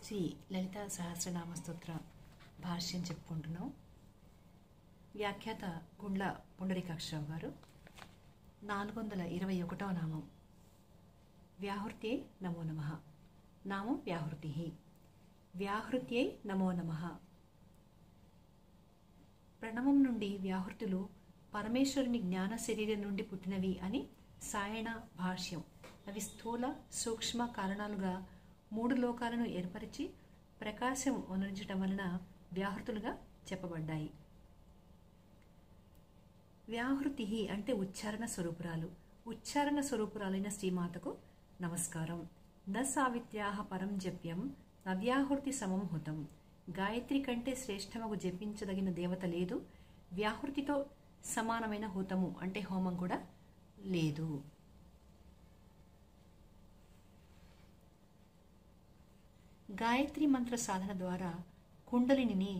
శ్రీ లలిత సహస్రనామ స్తోత్ర భాష్యం చెప్పుకుంటున్నాం. వ్యాఖ్యాత గుండ్ల పుండరీకాక్షరావు గారు. 421వ నామం వ్యాహృత్యై నమో నమః. నామం వ్యాహృతి. వ్యాహృత్యై నమో నమః. ప్రణవం నుండి వ్యాహృతులు పరమేశ్వరుని జ్ఞాన శరీరం నుండి పుట్టినవి అని సాయణ భాష్యం. అవి స్థూల సూక్ష్మ కారణాలుగా 3 లోకాలను ఏర్పరిచి ప్రకాశం వనరించడం వలన వ్యాహృతులుగా చెప్పబడ్డాయి. వ్యాహృతి అంటే ఉచ్చారణ స్వరూపురాలు. ఉచ్చారణ స్వరూపురాలైన శ్రీమాతకు నమస్కారం. న సావిత్ర్యాః పరం జప్యం నవ్యాహృతి సమం హుతం. గాయత్రి కంటే శ్రేష్టమగు జపించదగిన దేవత లేదు. వ్యాహృతితో సమానమైన హుతము అంటే హోమం కూడా లేదు. గాయత్రి మంత్ర సాధన ద్వారా కుండలిని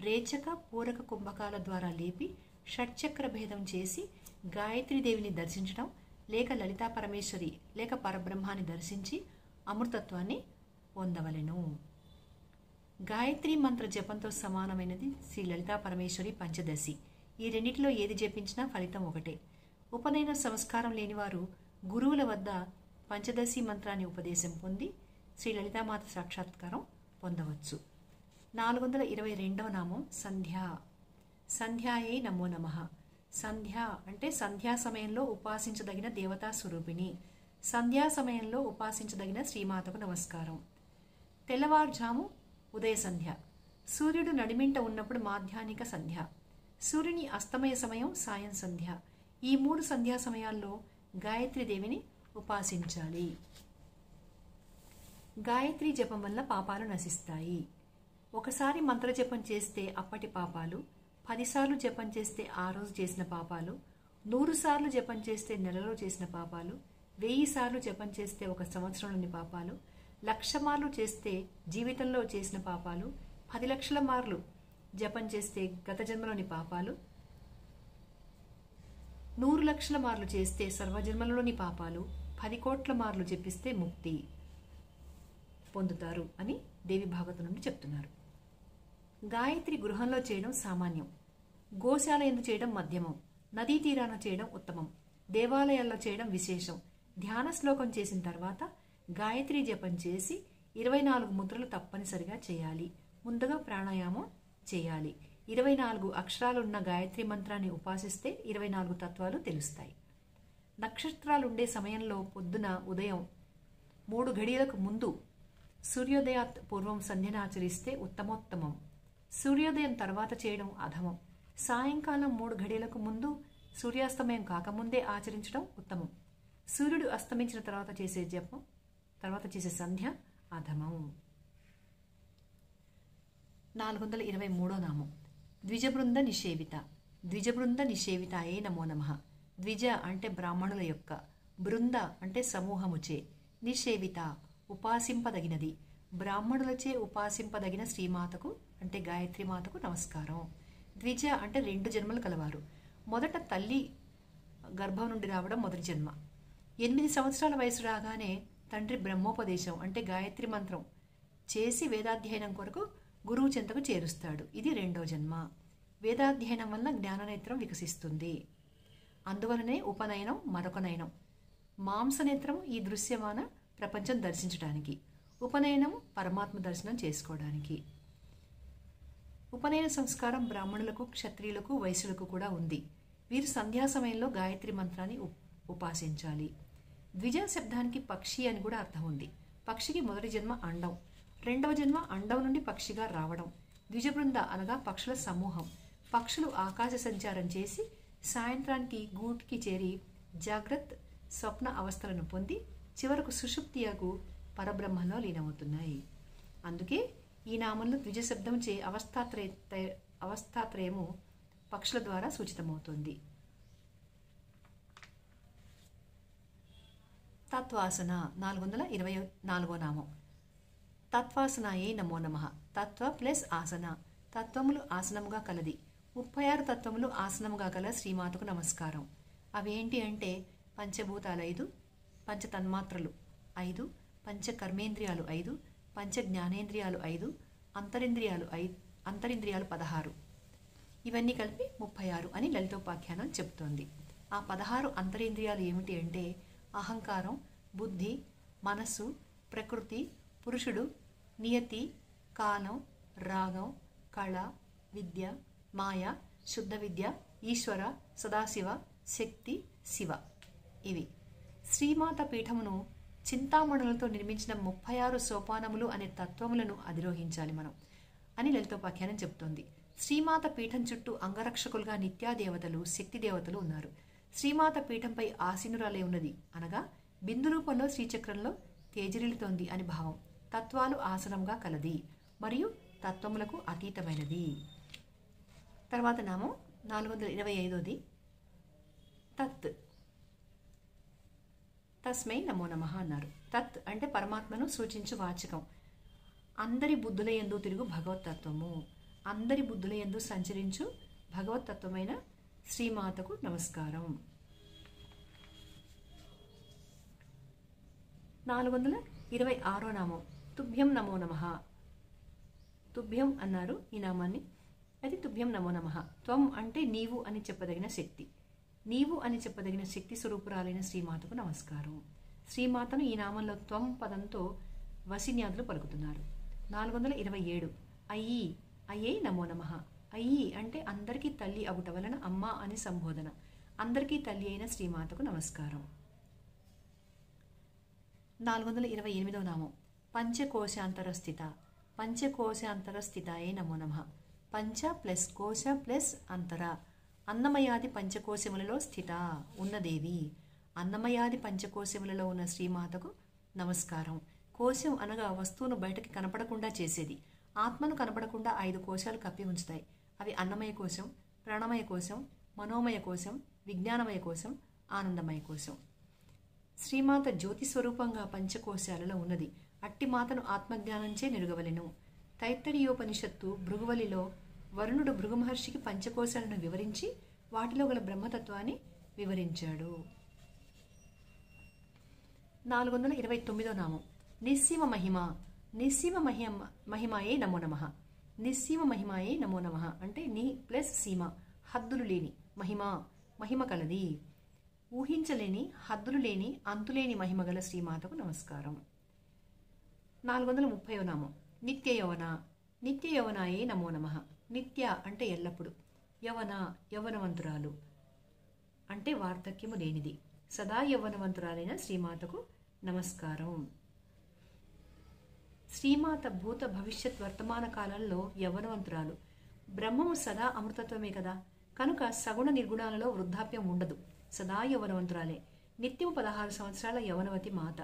రేచక పూరక కుంభకాల ద్వారా లేపి షట్చక్ర భేదం చేసి గాయత్రీదేవిని దర్శించడం, లేక లలితా పరమేశ్వరి లేక పరబ్రహ్మాన్ని దర్శించి అమృతత్వాన్ని పొందవలెను. గాయత్రి మంత్ర జపంతో సమానమైనది శ్రీ లలితా పరమేశ్వరి పంచదశి. ఈ రెండిటిలో ఏది జపించినా ఫలితం ఒకటే. ఉపనయన సంస్కారం లేనివారు గురువుల వద్ద పంచదశి మంత్రాన్ని ఉపదేశం పొంది శ్రీ లలితామాత సాక్షాత్కారం పొందవచ్చు. 422వ నామం సంధ్య. సంధ్యాయై నమో నమః. సంధ్య అంటే సంధ్యా సమయంలో ఉపాసించదగిన దేవతా స్వరూపిణి. సంధ్యా సమయంలో ఉపాసించదగిన శ్రీమాతకు నమస్కారం. తెల్లవారుజాము ఉదయ సంధ్య, సూర్యుడు నడిమింట ఉన్నప్పుడు మాధ్యాహ్నిక సంధ్య, సూర్యుని అస్తమయ సమయం సాయం సంధ్య. ఈ 3 సంధ్యా సమయాల్లో గాయత్రీదేవిని ఉపాసించాలి. గాయత్రీ జపం వల్ల పాపాలు నశిస్తాయి. ఒకసారి మంత్రజపం చేస్తే అప్పటి పాపాలు, 10 సార్లు జపం చేస్తే ఆ రోజు చేసిన పాపాలు, 100 సార్లు జపం చేస్తే నెలలో చేసిన పాపాలు, 1000 సార్లు జపం చేస్తే 1 సంవత్సరంలోని పాపాలు, 1,00,000 మార్లు చేస్తే జీవితంలో చేసిన పాపాలు, 10 లక్షల మార్లు జపం చేస్తే గత జన్మలోని పాపాలు, 100 లక్షల మార్లు చేస్తే సర్వజన్మలలోని పాపాలు, 10 కోట్ల మార్లు జపిస్తే ముక్తి పొందుతారు అని దేవి భాగవతం నుండి చెప్తున్నారు. గాయత్రి గృహంలో చేయడం సామాన్యం, గోశాల యందు చేయడం మధ్యమం, నదీ తీరాన చేయడం ఉత్తమం, దేవాలయాల్లో చేయడం విశేషం. ధ్యాన శ్లోకం చేసిన తర్వాత గాయత్రి జపం చేసి 24 ముద్రలు తప్పనిసరిగా చేయాలి. ముందుగా ప్రాణాయామం చేయాలి. 24 అక్షరాలున్న గాయత్రి మంత్రాన్ని ఉపాసిస్తే 24 తత్వాలు తెలుస్తాయి. నక్షత్రాలుండే సమయంలో పొద్దున ఉదయం 3 గడియలకు ముందు సూర్యోదయాత్ పూర్వం సంధ్యను ఆచరిస్తే ఉత్తమోత్తమం. సూర్యోదయం తర్వాత చేయడం అధమం. సాయంకాలం 3 గడియలకు ముందు సూర్యాస్తమయం కాకముందే ఆచరించడం ఉత్తమం. సూర్యుడు అస్తమించిన తర్వాత చేసే జపం, తర్వాత చేసే సంధ్య అధమం. 423వ నామం ద్విజబృంద నిషేవిత. ద్విజబృంద నిషేవితాయే నమో నమః. ద్విజ అంటే బ్రాహ్మణుల యొక్క, బృంద అంటే సమూహముచే, నిషేవిత ఉపాసింపదగినది, బ్రాహ్మణులచే ఉపాసింపదగిన శ్రీమాతకు అంటే గాయత్రి మాతకు నమస్కారం. ద్విజ అంటే 2 జన్మలు కలవారు. మొదట తల్లి గర్భం నుండి రావడం మొదటి జన్మ. 8 సంవత్సరాల వయసు రాగానే తండ్రి బ్రహ్మోపదేశం అంటే గాయత్రి మంత్రం చేసి వేదాధ్యయనం కొరకు గురువు చెంతకు చేరుస్తాడు. ఇది 2వ జన్మ. వేదాధ్యయనం వల్ల జ్ఞాననేత్రం వికసిస్తుంది. అందువలనే ఉపనయనం మరొక నయనం. మాంసనేత్రం ఈ దృశ్యమాన ప్రపంచం దర్శించడానికి, ఉపనయనం పరమాత్మ దర్శనం చేసుకోవడానికి. ఉపనయన సంస్కారం బ్రాహ్మణులకు, క్షత్రియులకు, వైశ్యులకు కూడా ఉంది. వీరు సంధ్యా సమయంలో గాయత్రి మంత్రాన్ని ఉపాసించాలి. ద్విజ శబ్దానికి పక్షి అని కూడా అర్థం ఉంది. పక్షికి మొదటి జన్మ అండం, 2వ జన్మ అండం నుండి పక్షిగా రావడం. ద్విజబృంద అనగా పక్షుల సమూహం. పక్షులు ఆకాశ సంచారం చేసి సాయంత్రానికి గూటికి చేరి జాగ్రత్త స్వప్న అవస్థలను పొంది చివరకు సుషుప్తియగు పరబ్రహ్మంలో లీనమవుతున్నాయి. అందుకే ఈ నామంలో ద్విజ శబ్దం చే అవస్థాత్రయము పక్షుల ద్వారా సూచితమవుతుంది. తత్వాసన. 424వ నామం తత్వాసనాయే నమో నమః. తత్వ ప్లస్ ఆసన. తత్వములు ఆసనముగా కలది. 36 తత్వములు ఆసనముగా కల శ్రీమాతకు నమస్కారం. అవేంటి అంటే పంచభూతాలు 5, పంచతన్మాత్రలు 5, పంచకర్మేంద్రియాలు 5, పంచ జ్ఞానేంద్రియాలు 5, అంతరింద్రియాలు 16. ఇవన్నీ కలిపి 36 అని లలితోపాఖ్యానం చెప్తోంది. ఆ 16 అంతరింద్రియాలు ఏమిటి అంటే అహంకారం, బుద్ధి, మనస్సు, ప్రకృతి, పురుషుడు, నియతి, కాలం, రాగం, కళ, విద్య, మాయ, శుద్ధ విద్య, ఈశ్వర, సదాశివ, శక్తి, శివ. ఇవి శ్రీమాత పీఠమును చింతామణులతో నిర్మించిన 36 సోపానములు అనే తత్వములను అధిరోహించాలి మనం అని లలితోపాఖ్యానం చెప్తోంది. శ్రీమాత పీఠం చుట్టూ అంగరక్షకులుగా నిత్యాదేవతలు, శక్తి దేవతలు ఉన్నారు. శ్రీమాత పీఠంపై ఆసీనురాలే ఉన్నది అనగా బిందు రూపంలో శ్రీచక్రంలో తేజరిల్లుతోంది అని భావం. తత్వాలు ఆసనంగా కలది మరియు తత్వములకు అతీతమైనది. తర్వాత నామం 425ది తత్. తస్మై నమో నమః అన్నారు. తత్ అంటే పరమాత్మను సూచించు వాచకం. అందరి బుద్ధులయందు తిరుగు భగవతత్వము, అందరి బుద్ధులయందు సంచరించు భగవతత్వమైన శ్రీమాతకు నమస్కారం. 426వ నామం తుభ్యం నమో నమః. తుభ్యం అన్నారు ఈ నామాన్ని. అది తుభ్యం నమో నమః. త్వం అంటే నీవు అని చెప్పదగిన శక్తి. నీవు అని చెప్పదగిన శక్తి స్వరూపురాలైన శ్రీమాతకు నమస్కారం. శ్రీమాతను ఈ నామంలో త్వం పదంతో వసిన్యాదులు పలుకుతున్నారు. 427 అయ్యి, అయ్యే నమో నమః. అయ్యి అంటే అందరికీ తల్లి అగుట వలన అమ్మ అని సంబోధన. అందరికీ తల్లి అయిన శ్రీమాతకు నమస్కారం. 428వ నామం పంచకోశాంతర స్థిత. పంచకోశాంతర స్థితాయే నమో నమః. పంచ ప్లస్ కోశ ప్లస్ అంతర, అన్నమయాది పంచకోశములలో స్థిత ఉన్నదేవి. అన్నమయాది పంచకోశములలో ఉన్న శ్రీమాతకు నమస్కారం. కోశం అనగా వస్తువును బయటకి కనపడకుండా చేసేది. ఆత్మను కనపడకుండా 5 కోశాలు కప్పి ఉంచుతాయి. అవి అన్నమయ కోశం, ప్రాణమయ కోశం, మనోమయ కోశం, విజ్ఞానమయ కోశం, ఆనందమయ కోశం. శ్రీమాత జ్యోతి స్వరూపంగా పంచకోశాలలో ఉన్నది. అట్టి మాతను ఆత్మజ్ఞానంచే నెరుగవలెను. తైత్తరీయోపనిషత్తు భృగువలిలో వరుణుడు భృగు మహర్షికి పంచకోశాలను వివరించి వాటిలో గల బ్రహ్మతత్వాన్ని వివరించాడు. 429వ నామం నిస్సీమ మహిమ. నిస్సీమ మహిమాయే నమో నమః. నిస్సీమ మహిమాయే నమో నమః అంటే ని ప్లస్ సీమ, హద్దులు లేని మహిమ, మహిమ కలది. ఊహించలేని, హద్దులు లేని, అంతులేని మహిమ గల శ్రీమాతకు నమస్కారం. 430వ నామం నిత్య యవన. నిత్య యవనాయే నమో నమః. నిత్య అంటే ఎల్లప్పుడు, యవన యవనవంతురాలు అంటే వార్ధక్యము లేనిది. సదా యవ్వనవంతురాలైన శ్రీమాతకు నమస్కారం. శ్రీమాత భూత భవిష్యత్ వర్తమాన కాలంలో యవ్వనవంతురాలు. బ్రహ్మము సదా అమృతత్వమే కదా, కనుక సగుణ నిర్గుణాలలో వృద్ధాప్యం ఉండదు. సదా యవ్వనవంతురాలే. నిత్యం 16 సంవత్సరాల యవనవతి మాత.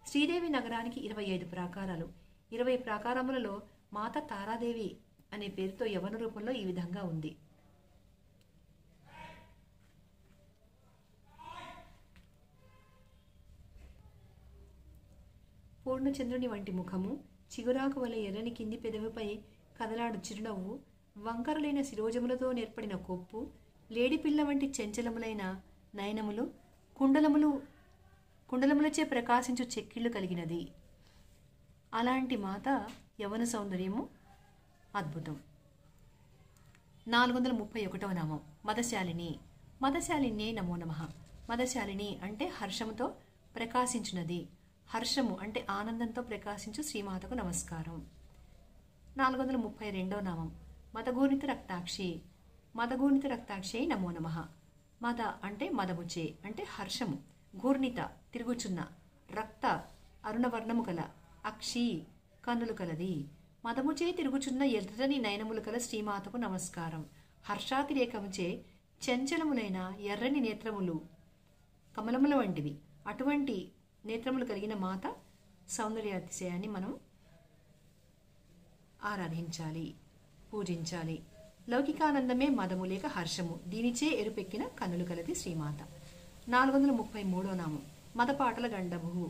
శ్రీదేవి నగరానికి 25 ప్రాకారాలు. 20 ప్రాకారములలో మాత తారాదేవి అనే పేరుతో యవన రూపంలో ఈ విధంగా ఉంది. పూర్ణచంద్రుని వంటి ముఖము, చిగురాకు వలె ఎర్రని కింది పెదవిపై కదలాడు చిరునవ్వు, వంకరలైన శిరోజములతో నేర్పడిన కొప్పు, లేడిపిల్ల వంటి చెంచలములైన నయనములు, కుండలములచే ప్రకాశించు చెక్కిళ్లు కలిగినది. అలాంటి మాత యవన సౌందర్యము అద్భుతం. 431వ నామం మదశాలిని. మదశాలిన్యే నమో నమః. మదశాలిని అంటే హర్షముతో ప్రకాశించున్నది. హర్షము అంటే ఆనందంతో ప్రకాశించు శ్రీమాతకు నమస్కారం. 432వ నామం మదగూర్ణిత రక్తాక్షి. మదగూర్ణిత రక్తాక్షి నమో నమః. మద అంటే మదముచే అంటే హర్షము, గూర్ణిత తిరుగుచున్న, రక్త అరుణవర్ణము కల, అక్షి కన్నులు కలది. మదముచే తిరుగుచున్న ఎర్రని నయనములు కల శ్రీమాతకు నమస్కారం. హర్షాతిరేకముచే చంచలములైన ఎర్రని నేత్రములు కమలముల వంటివి. అటువంటి నేత్రములు కలిగిన మాత సౌందర్యాతిశయాన్ని మనం ఆరాధించాలి, పూజించాలి. లౌకికానందమే మదము లేక హర్షము, దీనిచే ఎరుపెక్కిన కన్నులు కలది శ్రీమాత. 433వ నామం మదపాటల గండభువు.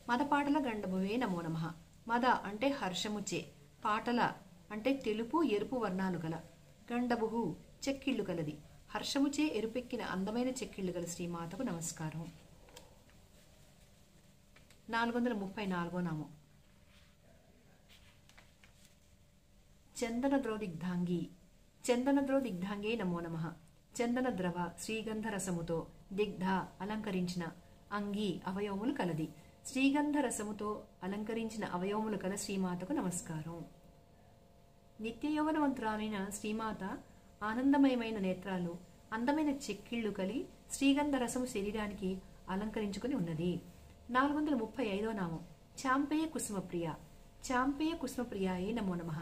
మదపాటల గండభువే నమో నమః. మద అంటే హర్షముచే, పాటల అంటే తెలుపు ఎరుపు వర్ణాలు గల, గండభువు చెక్కిళ్లు కలది. హర్షముచే ఎరుపెక్కిన అందమైన చెక్కిళ్లు గల శ్రీమాతకు నమస్కారం. 434వ నామం చందనద్రోదిగ్ధాంగి చందనద్రోదిగ్ధాంగే నమో నమః. చందన ద్రవ శ్రీగంధ రసముతో దిగ్ధ అలంకరించిన అంగి అవయవములు కలది. శ్రీగంధ రసముతో అలంకరించిన అవయవములు కల శ్రీమాతకు నమస్కారం. నిత్య యౌవనవంతురాలైన శ్రీమాత ఆనందమయమైన నేత్రాలు, అందమైన చెక్కిళ్లు కలి శ్రీగంధ రసము శరీరానికి అలంకరించుకుని ఉన్నది. 435వ నామం చాంపేయ కుసుమప్రియ. చాంపేయ కుసుమప్రియాయే నమో నమః.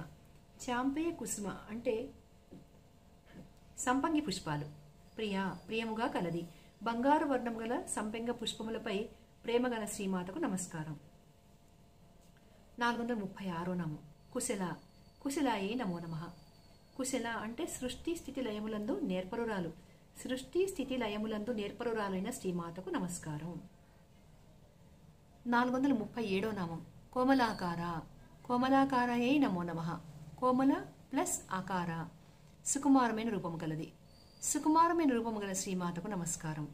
చాంపేయ కుసుమ అంటే సంపంగి పుష్పాలు. ప్రియముగా కలది. బంగారు వర్ణం గల సంపెంగ పుష్పములపై ప్రేమగల శ్రీమాతకు నమస్కారం. 436వ నామం కుశల. కుశలాయే నమో నమః. కుశల అంటే సృష్టి స్థితి లయములందు నేర్పరురాలు. సృష్టి స్థితి లయములందు నేర్పరురాలైన శ్రీమాతకు నమస్కారం. 437వ నామం కోమలాకార. కోమలాకారాయే నమో నమః. కోమల ప్లస్ ఆకార సుకుమారమైన రూపము కలది. సుకుమారమైన రూపము గల శ్రీమాతకు నమస్కారం.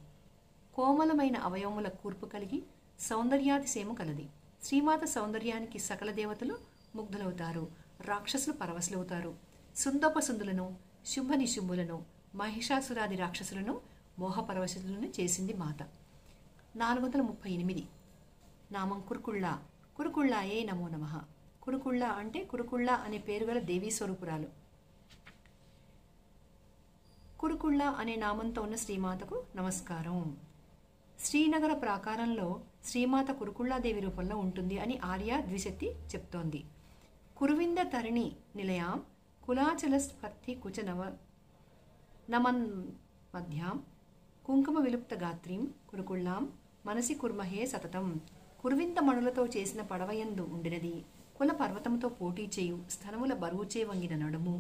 కోమలమైన అవయవముల కూర్పు కలిగి సౌందర్యాతిశయము కలది. శ్రీమాత సౌందర్యానికి సకల దేవతలు ముగ్ధులవుతారు, రాక్షసులు పరవశులవుతారు. సుందోపసుందులను, శుంభ నిశుంభులను, మహిషాసురాది రాక్షసులను మోహపరవశులను చేసింది మాత. 438 నామం కురుకుళ్ళ. కురుకుళ్ళాయే నమో నమః. కురుకుళ్ళ అంటే కురుకుళ్ళ అనే పేరు గల దేవీ స్వరూపురాలు. కురుకుళ్ళ అనే నామంతో ఉన్న శ్రీమాతకు నమస్కారం. శ్రీనగర ప్రాకారంలో శ్రీమాత కురుకుళ్ళాదేవి రూపంలో ఉంటుంది అని ఆర్య ద్విశక్తి చెప్తోంది. కురువింద తరిణి నిలయాం కులాచల స్ఫర్తి కుచ నమన్ మధ్యాం కుంకుమ విలుప్త గాత్రీం కురుకుళ్ళాం మనసి కుర్మహే సతతం. కురువింత మణులతో చేసిన పడవయందు ఉండినది. కుల పర్వతముతో పోటీ చేయు స్థనముల బరువుచే వంగిన నడుము,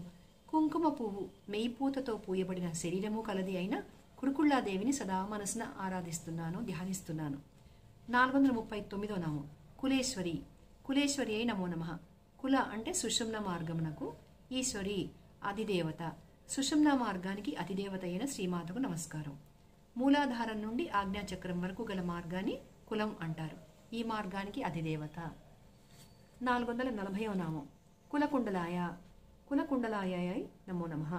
కుంకుమ పువ్వు మెయిపూతతో పూయబడిన శరీరము కలది అయిన కురుకుళ్ళాదేవిని సదా మనసున ఆరాధిస్తున్నాను, ధ్యానిస్తున్నాను. 439వ నామం కులేశ్వరి. కులేశ్వరి అయి నమో నమః. కుల అంటే సుషుమ్న మార్గమునకు, ఈశ్వరి అధిదేవత. సుషుమ్న మార్గానికి అధిదేవత అయిన శ్రీమాతకు నమస్కారం. మూలాధారం నుండి ఆజ్ఞాచక్రం వరకు గల మార్గాన్ని కులం అంటారు. ఈ మార్గానికి అధిదేవత. 440వ నామం కులకుండలాయ. కులకుండలాయ నమో నమః.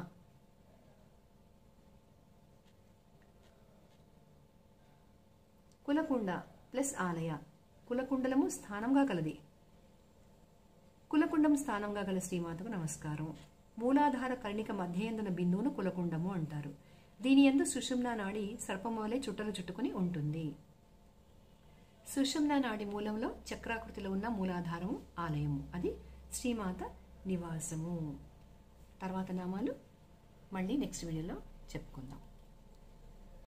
కులకుండ ప్లస్ ఆలయ. కులకుండలము స్థానంగా కలది. కులకుండం స్థానంగా గల శ్రీమాతకు నమస్కారం. మూలాధార కర్ణిక మధ్యయందున బిందువును కులకుండము అంటారు. దీని యందు సుషుమ్నా నాడి సర్పము వలె చుట్టలు చుట్టుకుని ఉంటుంది. సుషుమ్నా నాడి మూలంలో చక్రాకృతిలో ఉన్న మూలాధారము ఆలయము, అది శ్రీమాత నివాసము. తర్వాత నామాలు మళ్ళీ నెక్స్ట్ వీడియోలో చెప్పుకుందాం.